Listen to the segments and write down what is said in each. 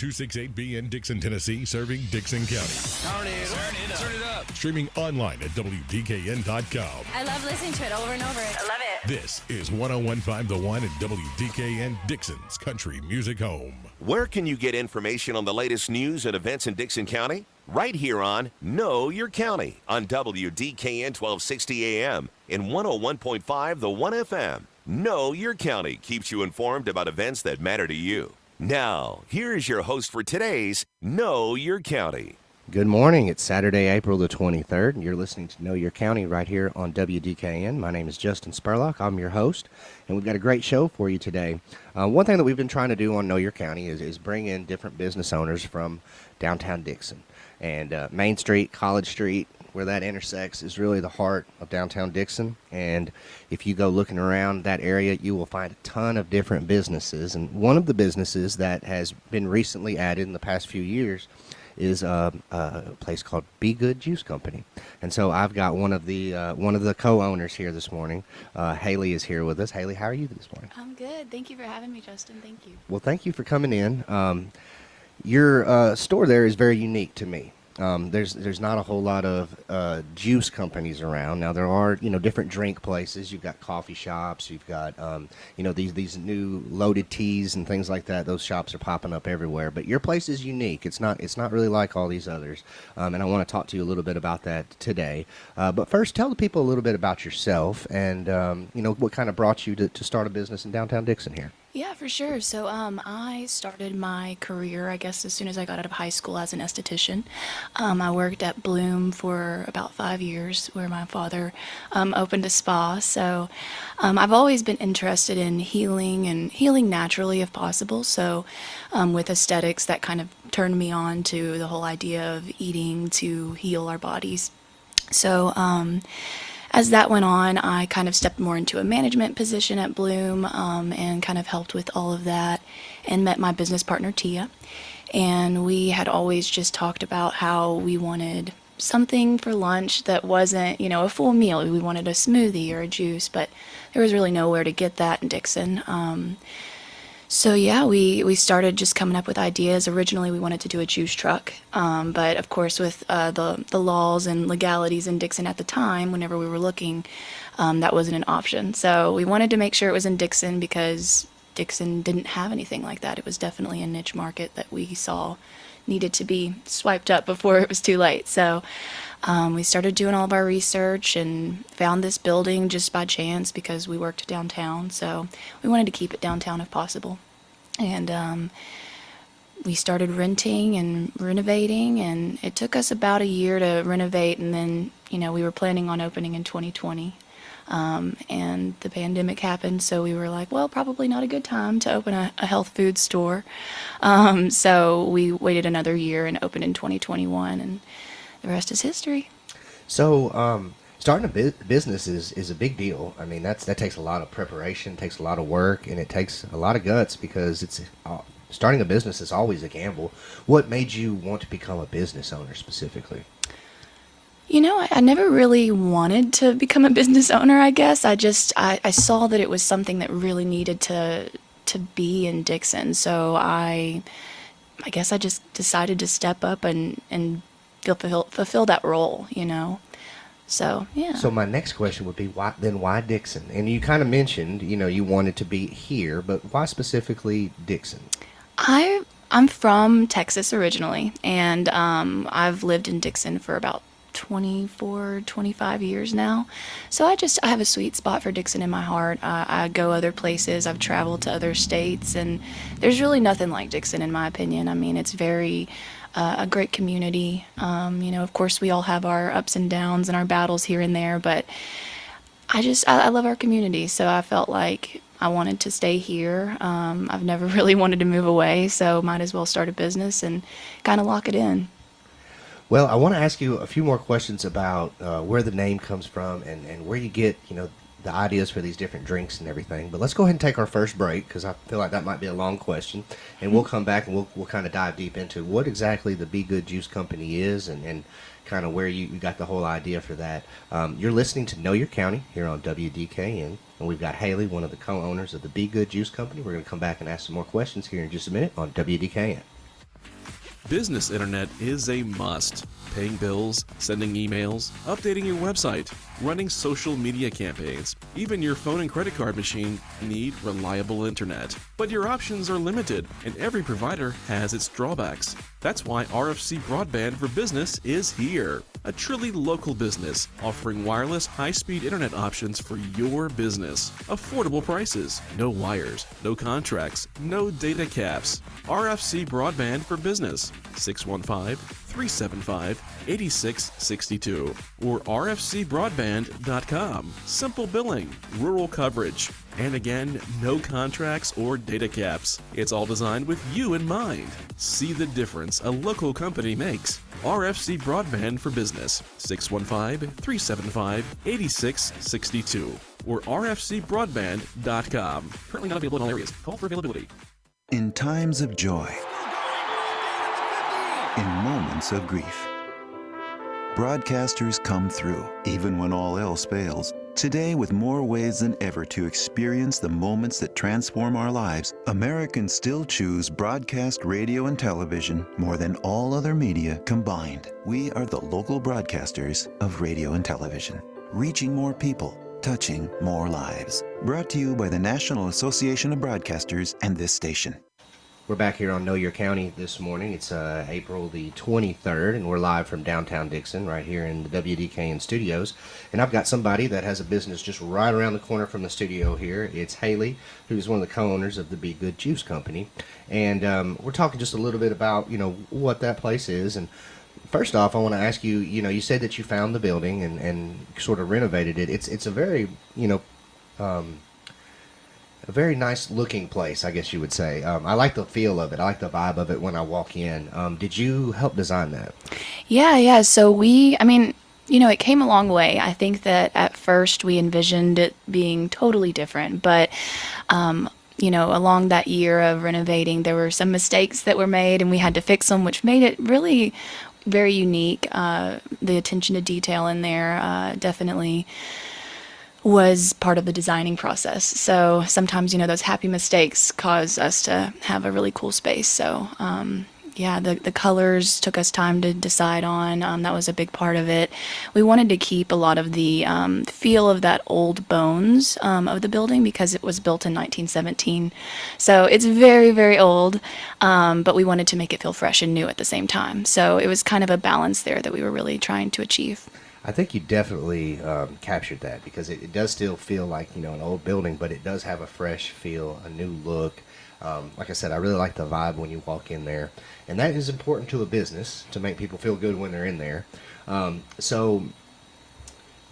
268B in Dickson, Tennessee, serving Dickson County. Turn it up. Streaming online at WDKN.com. I love listening to it over and over. I love it. This is 101.5 The One and WDKN, Dixon's country music home. Where can you get information on the latest news and events in Dickson County? Right here on Know Your County on WDKN 1260 AM and 101.5 The One FM. Know Your County keeps you informed about events that matter to you. Now, here is your host for today's Know Your County. Good morning. It's Saturday, April the 23rd, and you're listening to Know Your County right here on WDKN. My name is Justin Spurlock. I'm your host, and we've got a great show for you today. One thing that we've been trying to do on Know Your County is bring in different business owners from downtown Dickson. And Main Street, College Street, where that intersects is really the heart of downtown Dickson. And if you go looking around that area, you will find a ton of different businesses. And one of the businesses that has been recently added in the past few years is a place called Be Good Juice Company. And so I've got one of the co-owners here this morning. Haley is here with us. Haley, how are you this morning? I'm good. Thank you for having me, Justin. Thank you. Well, thank you for coming in. Your store there is very unique to me. There's not a whole lot of juice companies around. Now there are different drink places. You've got coffee shops. You've got these new loaded teas and things like that. Those shops are popping up everywhere. But your place is unique. It's not really like all these others. And I want to talk to you a little bit about that today. But first, tell the people a little bit about yourself and what kind of brought you to start a business in downtown Dickson here. Yeah, for sure. So I started my career, I guess, as soon as I got out of high school as an esthetician. I worked at Bloom for about 5 years, where my father opened a spa. So I've always been interested in healing and healing naturally if possible. So with aesthetics, that kind of turned me on to the whole idea of eating to heal our bodies. So as that went on, I kind of stepped more into a management position at Bloom and kind of helped with all of that and met my business partner, Tia. And we had always just talked about how we wanted something for lunch that wasn't, a full meal. We wanted a smoothie or a juice, but there was really nowhere to get that in Dickson. So yeah, we started just coming up with ideas. Originally, we wanted to do a juice truck, but of course, with the laws and legalities in Dickson at the time, whenever we were looking, that wasn't an option. So we wanted to make sure it was in Dickson because Dickson didn't have anything like that. It was definitely a niche market that we saw needed to be swiped up before it was too late. So we started doing all of our research and found this building just by chance because we worked downtown. So we wanted to keep it downtown if possible. And we started renting and renovating, and it took us about a year to renovate. And then, we were planning on opening in 2020. And the pandemic happened, so we were like, well, probably not a good time to open a health food store. So we waited another year and opened in 2021, and the rest is history. So, starting a business is a big deal. I mean, that takes a lot of preparation, takes a lot of work, and it takes a lot of guts because it's starting a business is always a gamble. What made you want to become a business owner specifically? I never really wanted to become a business owner, I guess. I saw that it was something that really needed to be in Dickson. So I guess I just decided to step up and fulfill that role, So, yeah. So my next question would be, why Dickson? And you kind of mentioned, you wanted to be here, but why specifically Dickson? I'm from Texas originally, and I've lived in Dickson for about 25 years now. So I have a sweet spot for Dickson in my heart. I go other places. I've traveled to other states, and there's really nothing like Dickson in my opinion. I mean, it's very a great community. Of course we all have our ups and downs and our battles here and there, but I love our community. So I felt like I wanted to stay here. I've never really wanted to move away, so might as well start a business and kind of lock it in. Well, I want to ask you a few more questions about where the name comes from and where you get, the ideas for these different drinks and everything. But let's go ahead and take our first break because I feel like that might be a long question. And we'll come back and we'll kind of dive deep into what exactly the Be Good Juice Company is and kind of where you got the whole idea for that. You're listening to Know Your County here on WDKN. And we've got Haley, one of the co-owners of the Be Good Juice Company. We're going to come back and ask some more questions here in just a minute on WDKN. Business internet is a must. Paying bills, sending emails, updating your website, running social media campaigns, even your phone and credit card machine need reliable internet. But your options are limited, and every provider has its drawbacks. That's why RFC Broadband for Business is here. A truly local business offering wireless high-speed internet options for your business. Affordable prices, no wires, no contracts, no data caps. RFC Broadband for Business, 615-375-8662 or rfcbroadband.com. Simple billing, rural coverage, and again, no contracts or data caps. It's all designed with you in mind. See the difference a local company makes. RFC Broadband for Business, 615-375-8662 or rfcbroadband.com. Currently not available in all areas. Call for availability. In times of joy, in moments of grief, broadcasters come through, even when all else fails. Today, with more ways than ever to experience the moments that transform our lives, Americans still choose broadcast radio and television more than all other media combined. We are the local broadcasters of radio and television, reaching more people, touching more lives. Brought to you by the National Association of Broadcasters and this station. We're back here on Know Your County this morning. It's April the 23rd, and we're live from Downtown Dickson right here in the WDKN studios. And I've got somebody that has a business just right around the corner from the studio here. It's Haley, who's one of the co-owners of the Be Good Juice Company. And we're talking just a little bit about, what that place is. And first off, I want to ask you, you said that you found the building and sort of renovated it. It's a very, a very nice looking place, I guess you would say. I like the feel of it. I like the vibe of it when I walk in. Did you help design that? Yeah. So it came a long way. I think that at first we envisioned it being totally different, but along that year of renovating, there were some mistakes that were made and we had to fix them, which made it really very unique. The attention to detail in there definitely was part of the designing process. So sometimes, those happy mistakes cause us to have a really cool space. So, the colors took us time to decide on. That was a big part of it. We wanted to keep a lot of the feel of that old bones of the building because it was built in 1917. So it's very, very old, but we wanted to make it feel fresh and new at the same time. So it was kind of a balance there that we were really trying to achieve. I think you definitely captured that because it does still feel like, an old building, but it does have a fresh feel, a new look. Like I said, I really like the vibe when you walk in there. And that is important to a business, to make people feel good when they're in there. So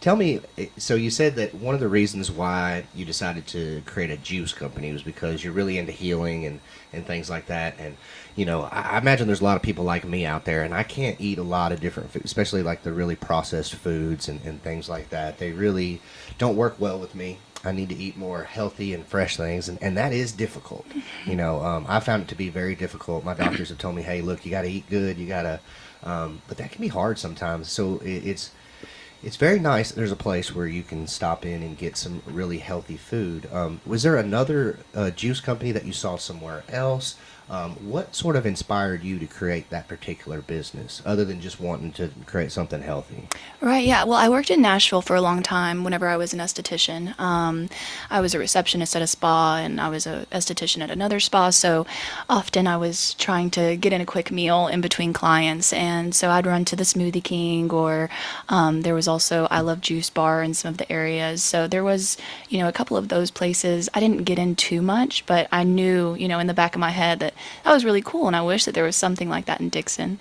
tell me, so you said that one of the reasons why you decided to create a juice company was because you're really into healing and things like that. And, I imagine there's a lot of people like me out there, and I can't eat a lot of different food, especially like the really processed foods and things like that. They really don't work well with me. I need to eat more healthy and fresh things, and that is difficult. I found it to be very difficult. My doctors have told me, hey, look, you got to eat good, you got to, but that can be hard sometimes. So it's very nice. There's a place where you can stop in and get some really healthy food. Was there another juice company that you saw somewhere else? What sort of inspired you to create that particular business, other than just wanting to create something healthy? Right, yeah. Well, I worked in Nashville for a long time whenever I was an esthetician. I was a receptionist at a spa, and I was a esthetician at another spa, so often I was trying to get in a quick meal in between clients, and so I'd run to the Smoothie King, or there was also I Love Juice Bar in some of the areas. So there was, a couple of those places. I didn't get in too much, but I knew, in the back of my head that was really cool, and I wish that there was something like that in Dickson.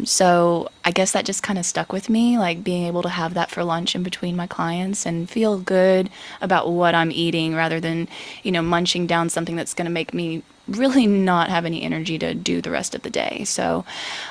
So I guess that just kind of stuck with me, like being able to have that for lunch in between my clients and feel good about what I'm eating rather than, munching down something that's going to make me really not have any energy to do the rest of the day. So,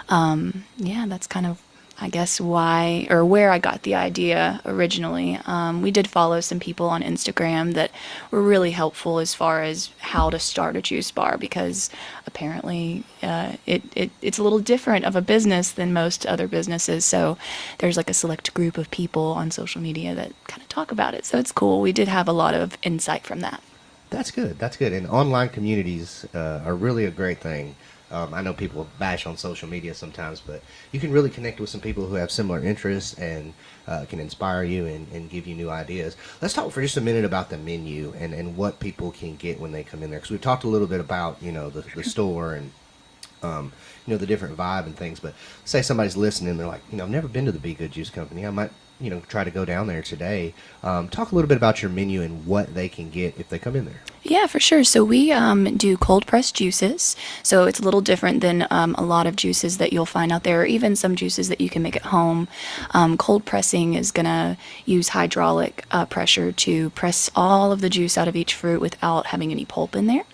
that's kind of, I guess, why or where I got the idea originally. We did follow some people on Instagram that were really helpful as far as how to start a juice bar, because apparently it's a little different of a business than most other businesses. So there's like a select group of people on social media that kind of talk about it. So it's cool. We did have a lot of insight from that. That's good. And online communities are really a great thing. I know people bash on social media sometimes, but you can really connect with some people who have similar interests and can inspire you and give you new ideas. Let's talk for just a minute about the menu and what people can get when they come in there. Because we've talked a little bit about, the store and the different vibe and things. But say somebody's listening, they're like, I've never been to the Be Good Juice Company. I might, try to go down there today. Talk a little bit about your menu and what they can get if they come in there. Yeah, for sure. So we do cold pressed juices. So it's a little different than a lot of juices that you'll find out there, or even some juices that you can make at home. Cold pressing is going to use hydraulic pressure to press all of the juice out of each fruit without having any pulp in there.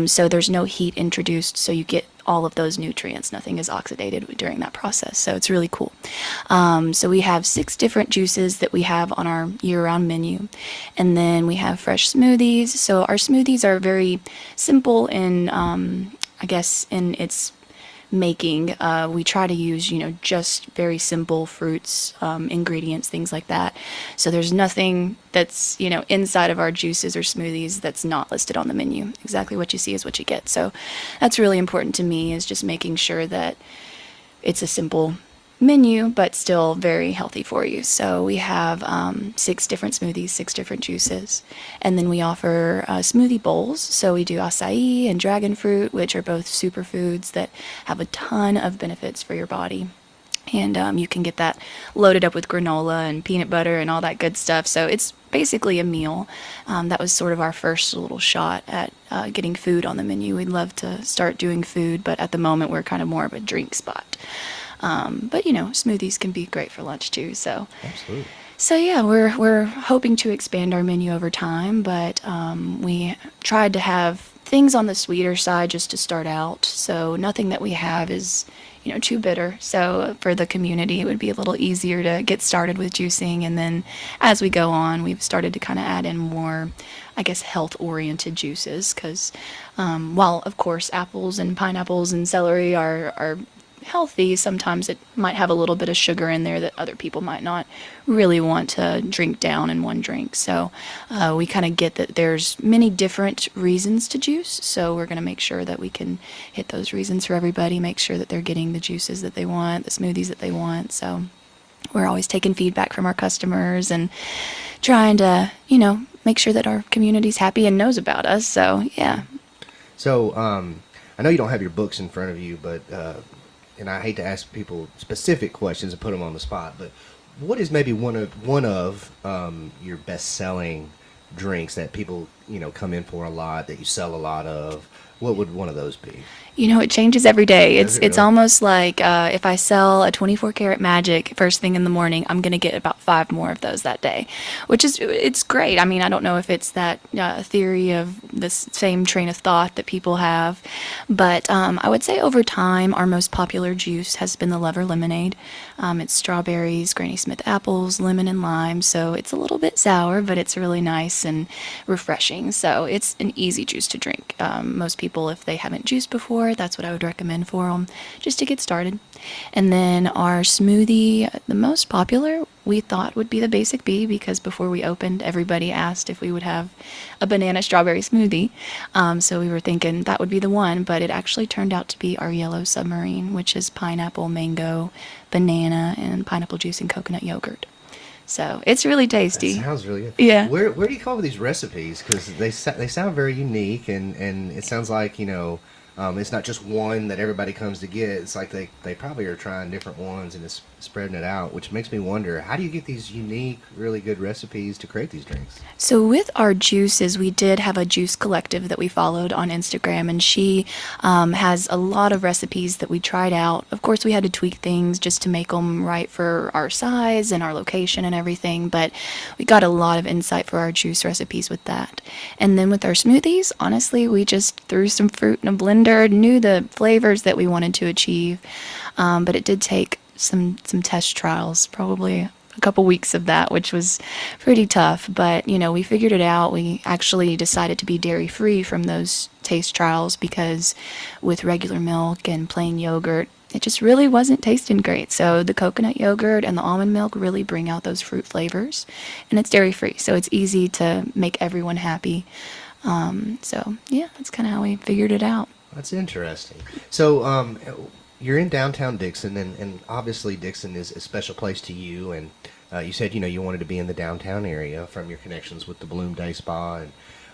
So there's no heat introduced, so you get all of those nutrients. Nothing is oxidated during that process. So it's really cool. So we have 6 different juices that we have on our year-round menu. And then we have fresh smoothies. So our smoothies are very simple in, in its making. We try to use, just very simple fruits, ingredients, things like that. So there's nothing that's, inside of our juices or smoothies that's not listed on the menu. Exactly what you see is what you get. So that's really important to me, is just making sure that it's a simple menu, but still very healthy for you. So we have 6 different smoothies, 6 different juices, and then we offer smoothie bowls. So we do acai and dragon fruit, which are both superfoods that have a ton of benefits for your body. And you can get that loaded up with granola and peanut butter and all that good stuff. So it's basically a meal. That was sort of our first little shot at getting food on the menu. We'd love to start doing food, but at the moment we're kind of more of a drink spot. But smoothies can be great for lunch too. So Absolutely. So yeah, we're hoping to expand our menu over time, but we tried to have things on the sweeter side just to start out. So nothing that we have is too bitter. So for the community, it would be a little easier to get started with juicing. And then as we go on, we've started to kind of add in more, health-oriented juices. Because while, of course, apples and pineapples and celery are healthy, sometimes it might have a little bit of sugar in there that other people might not really want to drink down in one drink. So we kind of get that there's many different reasons to juice, so we're going to make sure that we can hit those reasons for everybody, make sure that they're getting the juices that they want, the smoothies that they want. So we're always taking feedback from our customers and trying to make sure that our community's happy and knows about us. So yeah. So I know you don't have your books in front of you, but and I hate to ask people specific questions and put them on the spot, but what is maybe one of your best-selling drinks that people come in for a lot, that you sell a lot of? What would one of those be? It changes every day. Does it It's really? almost like if I sell a 24 karat magic first thing in the morning, I'm going to get about 5 more of those that day, it's great. I mean, I don't know if it's that theory of the same train of thought that people have, but I would say over time, our most popular juice has been the Lover Lemonade. It's strawberries, Granny Smith apples, lemon, and lime. So it's a little bit sour, but it's really nice and refreshing. So it's an easy juice to drink. Most people, if they haven't juiced before, that's what I would recommend for them, just to get started. And then our smoothie, the most popular, we thought would be the Basic Bee, because before we opened, everybody asked if we would have a banana strawberry smoothie. So we were thinking that would be the one, but it actually turned out to be our Yellow Submarine, which is pineapple, mango, banana, and pineapple juice and coconut yogurt. So it's really tasty. That sounds really good. Yeah. Where do you come up with these recipes? Because they sound very unique, and it sounds like it's not just one that everybody comes to get. It's like they probably are trying different ones and it's spreading it out, which makes me wonder, how do you get these unique, really good recipes to create these drinks? So with our juices, we did have a juice collective that we followed on Instagram, and she has a lot of recipes that we tried out. Of course, we had to tweak things just to make them right for our size and our location and everything, but we got a lot of insight for our juice recipes with that. And then with our smoothies, honestly, we just threw some fruit in a blender, knew the flavors that we wanted to achieve, but it did take some test trials, probably a couple weeks of that, which was pretty tough, but we figured it out. We actually decided to be dairy free from those taste trials, because with regular milk and plain yogurt, it just really wasn't tasting great. So the coconut yogurt and the almond milk really bring out those fruit flavors, and it's dairy free, so it's easy to make everyone happy. So yeah, that's kind of how we figured it out. That's interesting. So, you're in downtown Dickson, and obviously Dickson is a special place to you. And you said, you wanted to be in the downtown area from your connections with the Bloom Day Spa.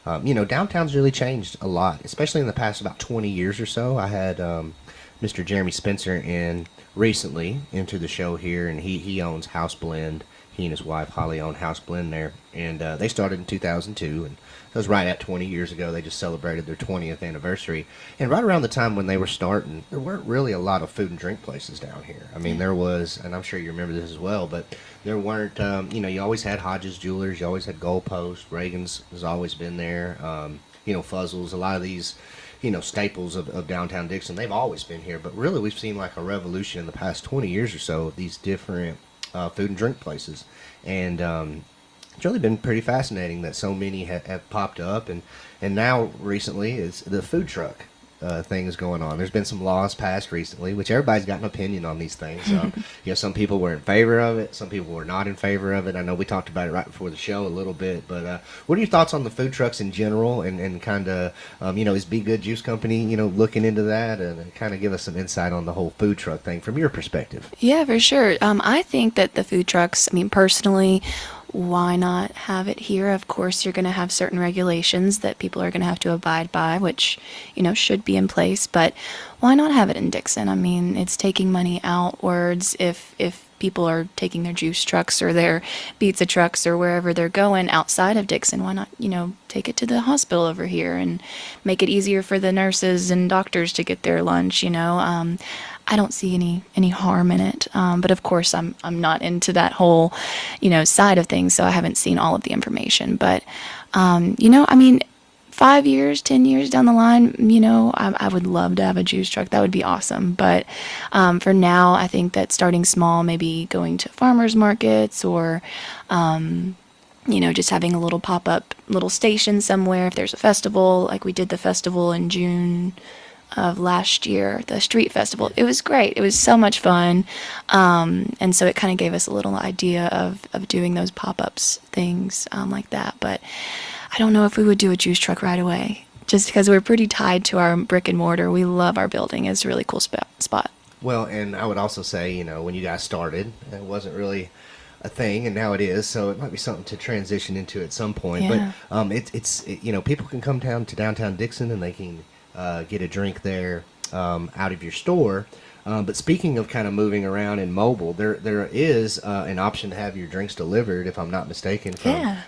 And, downtown's really changed a lot, especially in the past about 20 years or so. I had Mr. Jeremy Spencer in recently into the show here, and he owns House Blend. He and his wife Holly own House Blend there, and they started in 2002, and that was right at 20 years ago. They just celebrated their 20th anniversary, and right around the time when they were starting, there weren't really a lot of food and drink places down here. I mean, there was, and I'm sure you remember this as well, but there weren't. You always had Hodges Jewelers, you always had Goalpost, Reagan's has always been there. Fuzzles, a lot of these. Staples of downtown Dickson, they've always been here, but really we've seen like a revolution in the past 20 years or so of these different food and drink places, and it's really been pretty fascinating that so many have popped up, and now recently is the food truck thing is going on. There's been some laws passed recently, which everybody's got an opinion on these things. Some people were in favor of it, some people were not in favor of it. I know we talked about it right before the show a little bit, but what are your thoughts on the food trucks in general, and kind of, is Be Good Juice Company, looking into that, and kind of give us some insight on the whole food truck thing from your perspective? Yeah, for sure. I think that the food trucks, personally, why not have it here? Of course, you're going to have certain regulations that people are going to have to abide by, which, should be in place, but why not have it in Dickson? It's taking money outwards if people are taking their juice trucks or their pizza trucks or wherever they're going outside of Dickson. Why not, take it to the hospital over here and make it easier for the nurses and doctors to get their lunch, I don't see any harm in it, but of course I'm not into that whole, side of things, so I haven't seen all of the information. But 5 years, 10 years down the line, I would love to have a juice truck. That would be awesome. But for now, I think that starting small, maybe going to farmers markets or just having a little pop-up little station somewhere. If there's a festival, like we did the festival in June of last year, the street festival. It was great. It was so much fun. And so it kind of gave us a little idea of doing those pop-ups things like that. But I don't know if we would do a juice truck right away, just because we're pretty tied to our brick and mortar. We love our building. It's a really cool spot. Well, and I would also say, when you guys started, it wasn't really a thing, and now it is, so it might be something to transition into at some point. Yeah. But people can come down to downtown Dickson and they can get a drink there out of your store. But speaking of kind of moving around and mobile, there is an option to have your drinks delivered, if I'm not mistaken,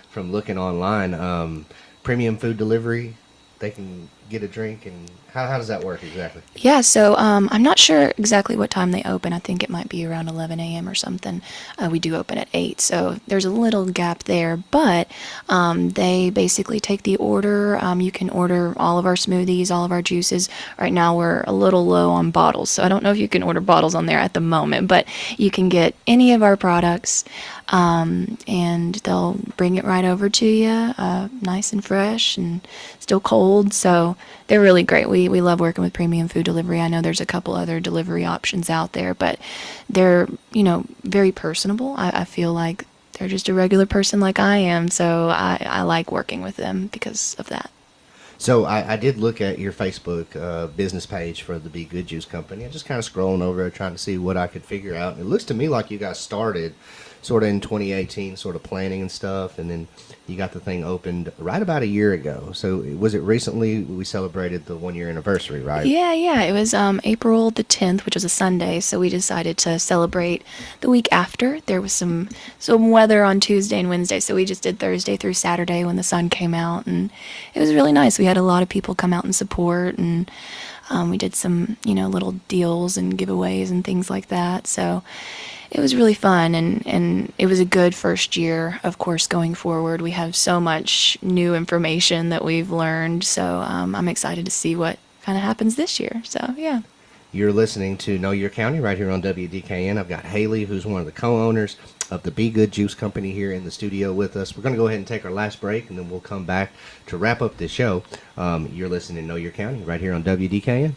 from looking online. Premium food delivery, they can get a drink, and how does that work exactly? Yeah, so I'm not sure exactly what time they open. I think it might be around 11 a.m. or something. We do open at 8, so there's a little gap there, but they basically take the order. You can order all of our smoothies, all of our juices. Right now we're a little low on bottles, so I don't know if you can order bottles on there at the moment, but you can get any of our products, and they'll bring it right over to you, nice and fresh and still cold, so they're really great. We love working with premium food delivery. I know there's a couple other delivery options out there, but they're, very personable. I feel like they're just a regular person like I am, so I like working with them because of that. So I did look at your Facebook business page for the Be Good Juice Company. I'm just kind of scrolling over it, trying to see what I could figure out. And it looks to me like you guys started sort of in 2018, sort of planning and stuff, and then you got the thing opened right about a year ago. So was it recently we celebrated the 1 year anniversary, right? Yeah. It was April the 10th, which was a Sunday, so we decided to celebrate the week after. There was some weather on Tuesday and Wednesday, so we just did Thursday through Saturday when the sun came out, and it was really nice. We had a lot of people come out and support, and we did some, little deals and giveaways and things like that, so it was really fun, and it was a good first year. Of course, going forward, we have so much new information that we've learned, so I'm excited to see what kind of happens this year. So, yeah. You're listening to Know Your County right here on WDKN. I've got Haley, who's one of the co-owners of the Be Good Juice Company, here in the studio with us. We're going to go ahead and take our last break, and then we'll come back to wrap up the show. You're listening to Know Your County right here on WDKN.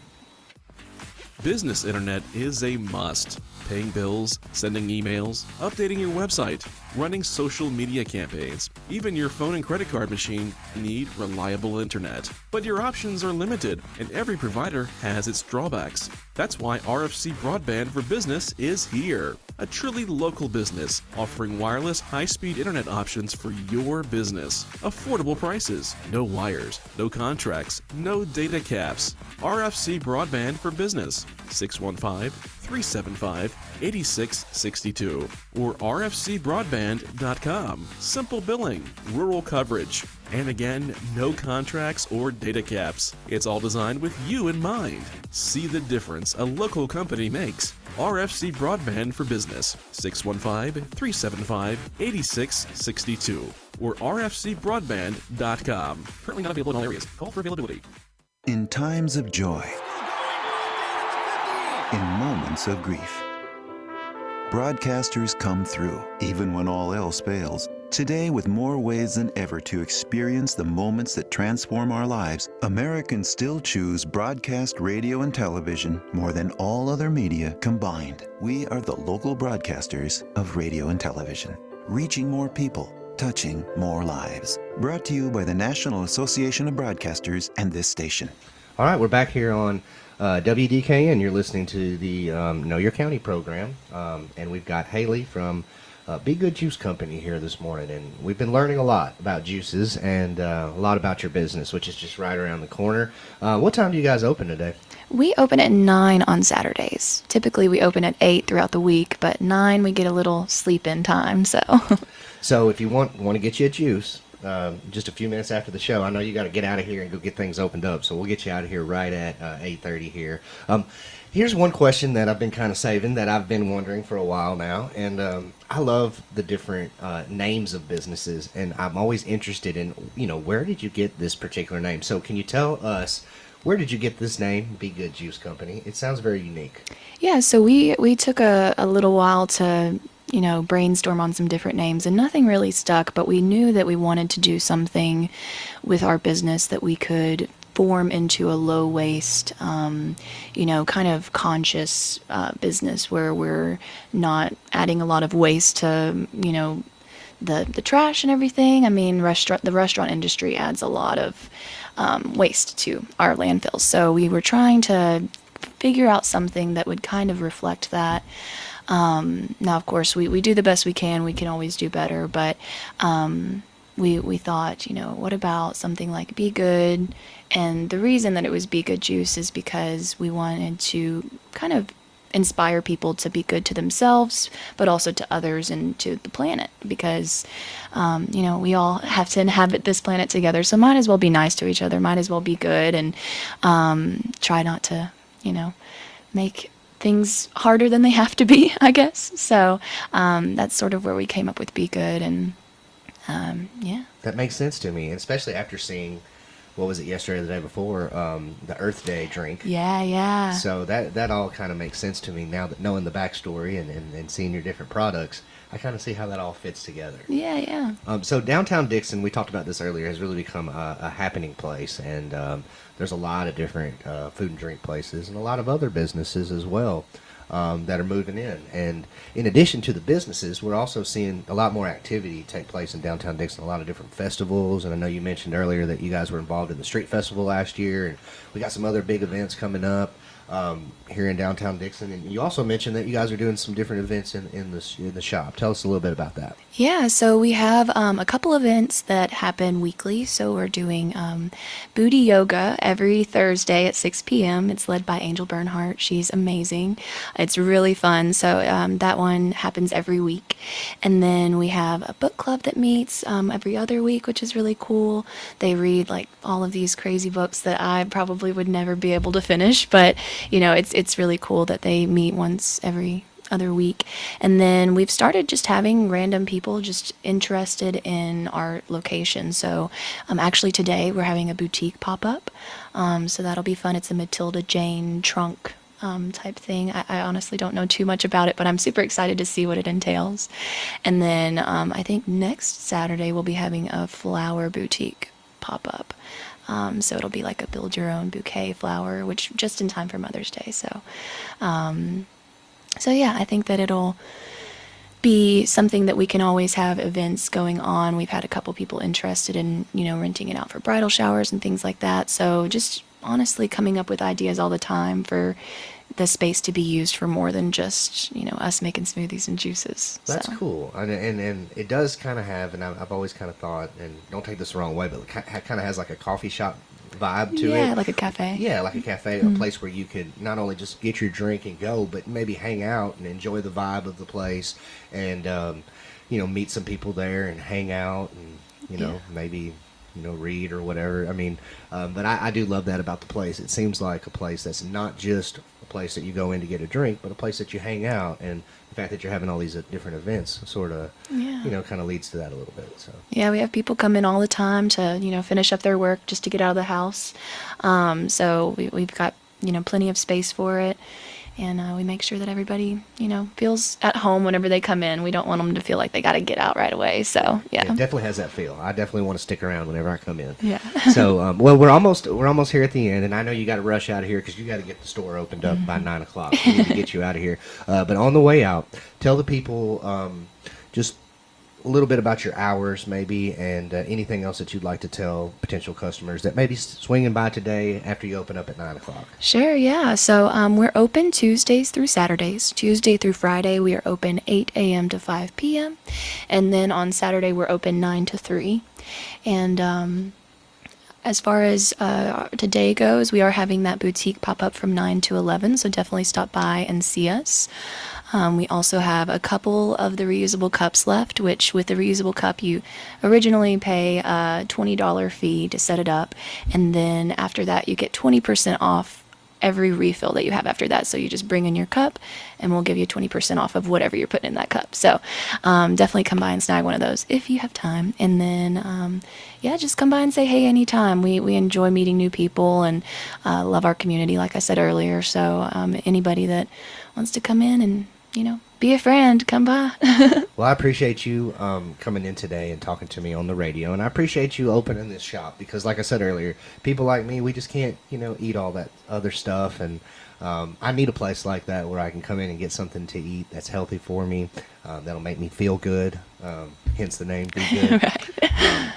Business internet is a must. Paying bills, sending emails, updating your website, running social media campaigns. Even your phone and credit card machine need reliable internet. But your options are limited, and every provider has its drawbacks. That's why RFC Broadband for Business is here. A truly local business offering wireless high-speed internet options for your business. Affordable prices, no wires, no contracts, no data caps. RFC Broadband for Business, 615-375-8662 or rfcbroadband.com. Simple billing, rural coverage, and again, no contracts or data caps. It's all designed with you in mind. See the difference a local company makes. RFC Broadband for Business, 615-375-8662 or rfcbroadband.com. Currently not available in all areas. Call for availability. In times of joy, in moments of grief, broadcasters come through, even when all else fails. Today, with more ways than ever to experience the moments that transform our lives, Americans still choose broadcast radio and television more than all other media combined. We are the local broadcasters of radio and television, reaching more people, touching more lives. Brought to you by the National Association of Broadcasters and this station. All right, we're back here on WDKN. You're listening to the Know Your County program, and we've got Haley from Be Good Juice Company here this morning, and we've been learning a lot about juices and a lot about your business, which is just right around the corner. What time do you guys open today? We open at 9 on Saturdays. Typically, we open at 8 throughout the week, but 9 we get a little sleep-in time, so. So if you want to get you a juice, just a few minutes after the show, I know you got to get out of here and go get things opened up, so we'll get you out of here right at 8:30 here. Here's one question that I've been kind of saving that I've been wondering for a while now, and I love the different names of businesses, and I'm always interested in, where did you get this particular name? So can you tell us, where did you get this name, Be Good Juice Company? It sounds very unique. Yeah, so we took a little while to brainstorm on some different names, and nothing really stuck, but we knew that we wanted to do something with our business that we could form into a low waste, kind of conscious business where we're not adding a lot of waste to, the trash and everything. I mean, the restaurant industry adds a lot of waste to our landfills. So we were trying to figure out something that would kind of reflect that. Now, of course, we do the best we can. We can always do better, but we thought, what about something like Be Good? And the reason that it was Be Good Juice is because we wanted to kind of inspire people to be good to themselves, but also to others and to the planet, because, we all have to inhabit this planet together, so might as well be nice to each other, might as well be good, and try not to, make things harder than they have to be, I guess. So that's sort of where we came up with Be Good, and yeah. That makes sense to me, especially after seeing, what was it, yesterday or the day before, the Earth Day drink. Yeah. So that all kind of makes sense to me now, that knowing the backstory and seeing your different products. I kind of see how that all fits together. Yeah. So Downtown Dickson, we talked about this earlier, has really become a happening place, and there's a lot of different food and drink places and a lot of other businesses as well that are moving in. And in addition to the businesses, we're also seeing a lot more activity take place in Downtown Dickson, a lot of different festivals. And I know you mentioned earlier that you guys were involved in the Street Festival last year, and we got some other big events coming up here in Downtown Dickson. And you also mentioned that you guys are doing some different events in the shop. Tell us a little bit about that. Yeah, so we have a couple events that happen weekly. So we're doing booty yoga every Thursday at 6 p.m. It's led by Angel Bernhardt. She's amazing. It's really fun. So that one happens every week. And then we have a book club that meets every other week, which is really cool. They read like all of these crazy books that I probably would never be able to finish, but it's really cool that they meet once every other week. And then we've started just having random people just interested in our location. So actually today we're having a boutique pop up. So that'll be fun. It's a Matilda Jane trunk type thing. I honestly don't know too much about it, but I'm super excited to see what it entails. And then I think next Saturday we'll be having a flower boutique pop up. So it'll be like a build your own bouquet flower, which just in time for Mother's Day. So yeah, I think that it'll be something that we can always have events going on. We've had a couple people interested in, renting it out for bridal showers and things like that. So just honestly coming up with ideas all the time for the space to be used for more than just, us making smoothies and juices. That's So. cool. And it does kind of have, and I've always kind of thought, and don't take this the wrong way, but it kind of has like a coffee shop vibe to it. Yeah, like a cafe. Yeah, like a cafe, a place where you could not only just get your drink and go, but maybe hang out and enjoy the vibe of the place, and meet some people there and hang out, and maybe read or whatever. I mean, but I do love that about the place. It seems like a place that's not just a place that you go in to get a drink, but a place that you hang out, and the fact that you're having all these different events sort of, kind of leads to that a little bit. So Yeah, we have people come in all the time to, finish up their work just to get out of the house. So we've got, plenty of space for it. And we make sure that everybody, feels at home whenever they come in. We don't want them to feel like they got to get out right away. So, yeah. It definitely has that feel. I definitely want to stick around whenever I come in. Yeah. So, well, we're almost here at the end, and I know you got to rush out of here because you got to get the store opened up by 9 o'clock. We need to get you out of here. But on the way out, tell the people just a little bit about your hours, maybe, and anything else that you'd like to tell potential customers that may be swinging by today after you open up at 9 o'clock. Sure, yeah. So we're open Tuesdays through Saturdays. Tuesday through Friday, we are open 8 a.m. to 5 p.m. And then on Saturday, we're open 9 to 3. And as far as today goes, we are having that boutique pop up from 9 to 11, so definitely stop by and see us. We also have a couple of the reusable cups left, which with the reusable cup, you originally pay a $20 fee to set it up, and then after that, you get 20% off every refill that you have after that. So you just bring in your cup, and we'll give you 20% off of whatever you're putting in that cup. So definitely come by and snag one of those if you have time. And then, just come by and say hey anytime. We enjoy meeting new people and love our community, like I said earlier. So anybody that wants to come in and be a friend, come by. Well, I appreciate you coming in today and talking to me on the radio, and I appreciate you opening this shop because, like I said earlier, people like me, we just can't, eat all that other stuff, and I need a place like that where I can come in and get something to eat that's healthy for me, that'll make me feel good, hence the name, Be Good. Right.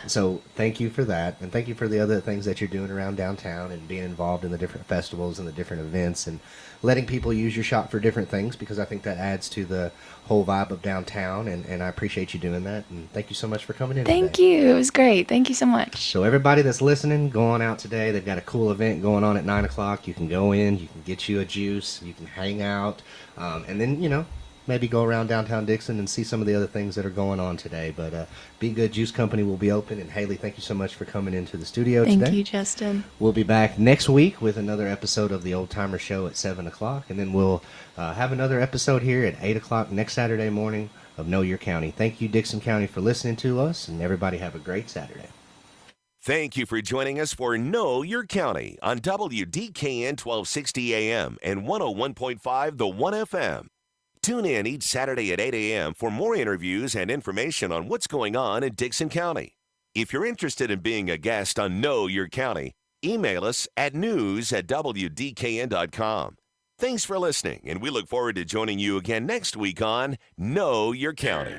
So thank you for that, and thank you for the other things that you're doing around downtown and being involved in the different festivals and the different events and letting people use your shop for different things, because I think that adds to the whole vibe of downtown, and I appreciate you doing that, and thank you so much for coming in Thank today. you. It was great. Thank you so much. So everybody that's listening, go on out today. They've got a cool event going on at 9 o'clock. You can go in, you can get you a juice, you can hang out, and then, maybe go around downtown Dickson and see some of the other things that are going on today. But Be Good Juice Company will be open. And Haley, thank you so much for coming into the studio today. Thank you, Justin. We'll be back next week with another episode of the Old Timer Show at 7 o'clock. And then we'll have another episode here at 8 o'clock next Saturday morning of Know Your County. Thank you, Dickson County, for listening to us. And everybody have a great Saturday. Thank you for joining us for Know Your County on WDKN 1260 AM and 101.5 The 1 FM. Tune in each Saturday at 8 a.m. for more interviews and information on what's going on in Dickson County. If you're interested in being a guest on Know Your County, email us at news@wdkn.com. Thanks for listening, and we look forward to joining you again next week on Know Your County.